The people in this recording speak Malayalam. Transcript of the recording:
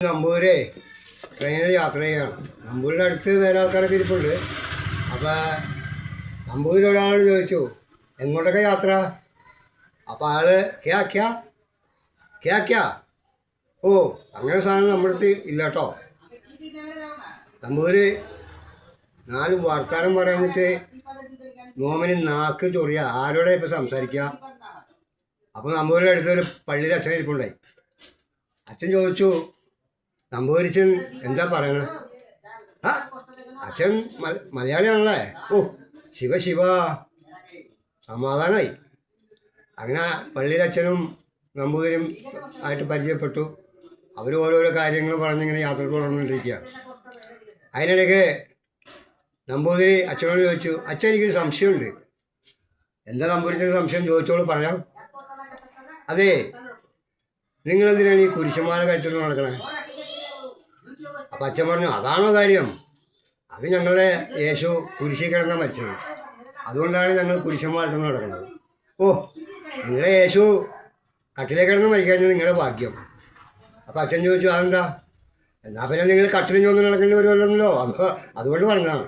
നമ്പൂരേ ട്രെയിനിൽ യാത്ര ചെയ്യണം. നമ്പൂരിൻ്റെ അടുത്ത് വേറെ ആൾക്കാരൊക്കെ ഇരിപ്പുണ്ട്. അപ്പോൾ നമ്പൂരിൽ ഒരാൾ ചോദിച്ചു എങ്ങോട്ടൊക്കെ യാത്ര. അപ്പോൾ ആൾ ക്യാ ക്യാ ക്യാ ക്യാ ഓ അങ്ങനെ സാധനം നമ്മുടെ അടുത്ത് ഇല്ല കേട്ടോ. നമ്പൂര് നാല് വർത്താനം പറഞ്ഞിട്ട് നോമിന് നാക്ക് ചൊറിയ ആരോടെ ഇപ്പം സംസാരിക്കുക. അപ്പോൾ നമ്പൂരിൻ്റെ അടുത്തൊരു പള്ളിയിൽ അച്ഛൻ ഇരിപ്പുണ്ടായി. അച്ഛൻ ചോദിച്ചു നമ്പൂരിച്ചൻ എന്താ പറയണ. ആ അച്ഛൻ മലയാളിയാണല്ലേ. ഓ ശിവ ശിവ സമാധാനമായി. അങ്ങനെ പള്ളിയിലെ അച്ഛനും നമ്പൂതിരും ആയിട്ട് പരിചയപ്പെട്ടു. അവർ ഓരോരോ കാര്യങ്ങൾ പറഞ്ഞിങ്ങനെ യാത്രക്ക് തുടർന്നുകൊണ്ടിരിക്കുക. അതിനിടയ്ക്ക് നമ്പൂതിരി അച്ഛനോട് ചോദിച്ചു അച്ഛൻ എനിക്കൊരു സംശയമുണ്ട്. എന്താ നമ്പൂരിച്ചൊരു സംശയം ചോദിച്ചോളൂ പറയാം. അതെ നിങ്ങളെന്തിനാണ് ഈ കുരിശുമാല കഴിച്ചിട്ട് നടക്കണേ. അപ്പം അച്ഛൻ പറഞ്ഞു അതാണോ കാര്യം. അത് ഞങ്ങളുടെ യേശു കുരിശിൽ കിടന്ന മരിച്ചത്, അതുകൊണ്ടാണ് ഞങ്ങൾ കുരിശുമാലിട്ട് നടക്കുന്നത്. ഓ നിങ്ങളുടെ യേശു കട്ടിലേ കിടന്ന് മരിക്കാഞ്ഞത് നിങ്ങളുടെ ഭാഗ്യം. അപ്പം അച്ഛൻ ചോദിച്ചു അതെന്താ. എന്നാൽ പിന്നെ നിങ്ങൾ കട്ടിലും ചോന്ന് നടക്കേണ്ടി വരുമല്ലോ. അതുകൊണ്ട് പറഞ്ഞതാണ്.